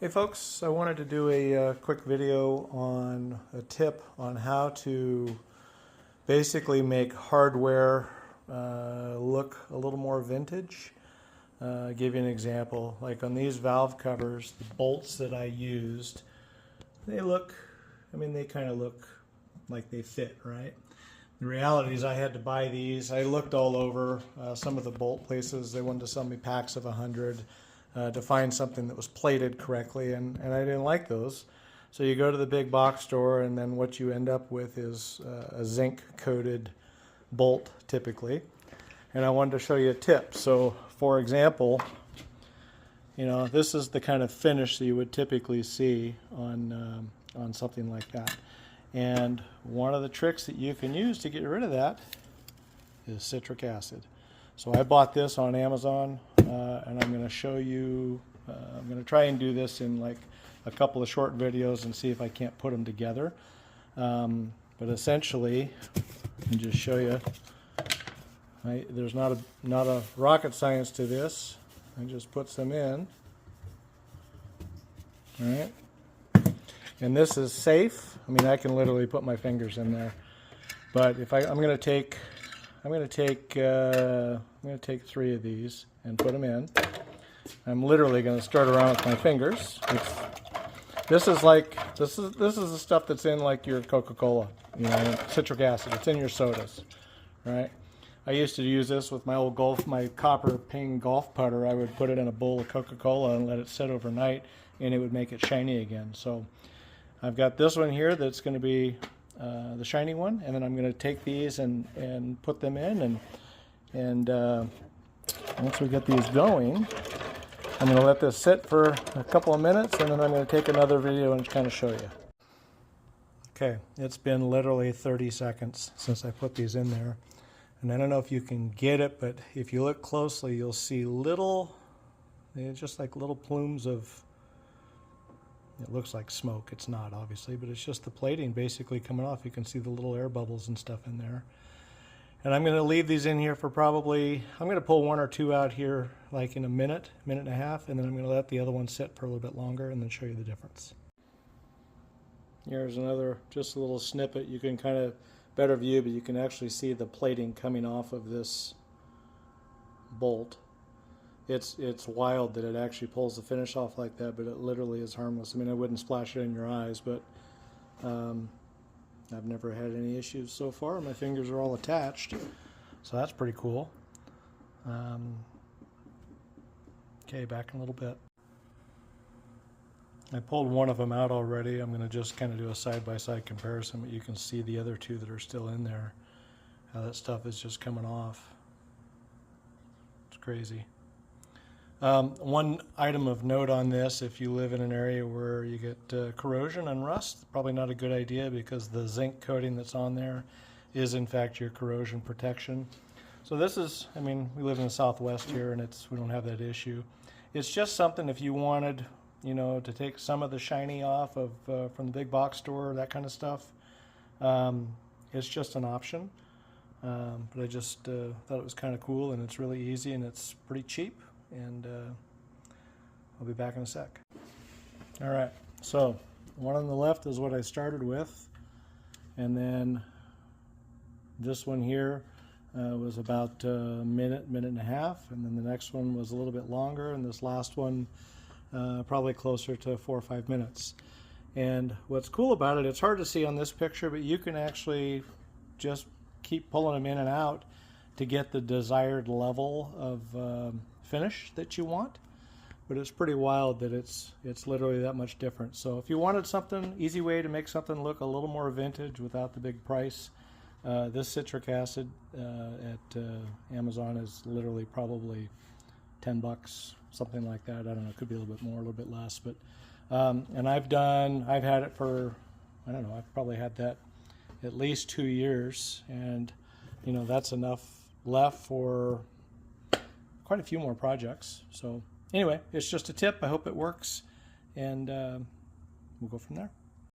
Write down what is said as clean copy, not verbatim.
Hey folks, I wanted to do a quick video on a tip on how to basically make hardware look a little more vintage. Give you an example, like on these valve covers, the bolts that I used, they kind of look like they fit, right? The reality is I had to buy these. I looked all over some of the bolt places. They wanted to sell me packs of 100. To find something that was plated correctly, and I didn't like those. So you go to the big box store, and then what you end up with is a zinc coated bolt typically. And I wanted to show you a tip. So for example, this is the kind of finish that you would typically see on something like that. And one of the tricks that you can use to get rid of that is citric acid. So I bought this on Amazon, and I'm going to show you, I'm going to try and do this in like a couple of short videos and see if I can't put them together. But essentially, I'll just show you, there's not a rocket science to this. I just put some in, all right? And this is safe. I mean, I can literally put my fingers in there. But if I'm going to take 3 of these and put them in. I'm literally going to start around with my fingers. This is the stuff that's in like your Coca-Cola, citric acid. It's in your sodas, right? I used to use this with my old my copper ping golf putter. I would put it in a bowl of Coca-Cola and let it sit overnight, and it would make it shiny again. So I've got this one here that's going to be the shiny one, and then I'm going to take these and put them in, and once we get these going, I'm going to let this sit for a couple of minutes, and then I'm going to take another video and kind of show you. Okay, it's been literally 30 seconds since I put these in there, and I don't know if you can get it, but if you look closely, you'll see just like little plumes of, it looks like smoke. It's not, obviously, but it's just the plating basically coming off. You can see the little air bubbles and stuff in there. And I'm going to leave these in here for probably, I'm going to pull 1 or 2 out here like in a minute and a half, and then I'm going to let the other one sit for a little bit longer and then show you the difference. Here's another, just a little snippet. You can kind of better view, but you can actually see the plating coming off of this bolt. It's wild that it actually pulls the finish off like that, but it literally is harmless. I mean, I wouldn't splash it in your eyes, but I've never had any issues so far. My fingers are all attached, so that's pretty cool. Okay, back in a little bit. I pulled one of them out already. I'm going to just kind of do a side-by-side comparison, but you can see the other 2 that are still in there, how that stuff is just coming off. It's crazy. One item of note on this, if you live in an area where you get corrosion and rust, probably not a good idea, because the zinc coating that's on there is in fact your corrosion protection. So this is, I mean, we live in the Southwest here, and we don't have that issue. It's just something if you wanted, to take some of the shiny off of from the big box store, that kind of stuff. It's just an option. But I just thought it was kind of cool, and it's really easy, and it's pretty cheap. And I'll be back in a sec. All right, so one on the left is what I started with, and then this one here was about a minute and a half, and then the next one was a little bit longer, and this last one probably closer to 4 or 5 minutes. And what's cool about it, it's hard to see on this picture, but you can actually just keep pulling them in and out to get the desired level of finish that you want. But it's pretty wild that it's literally that much different. So if you wanted something, easy way to make something look a little more vintage without the big price, this citric acid at Amazon is literally probably 10 bucks, something like that. I don't know, it could be a little bit more, a little bit less, but and I've had it for, I don't know, I've probably had that at least 2 years, and that's enough left for quite a few more projects. So anyway, it's just a tip. I hope it works, and we'll go from there.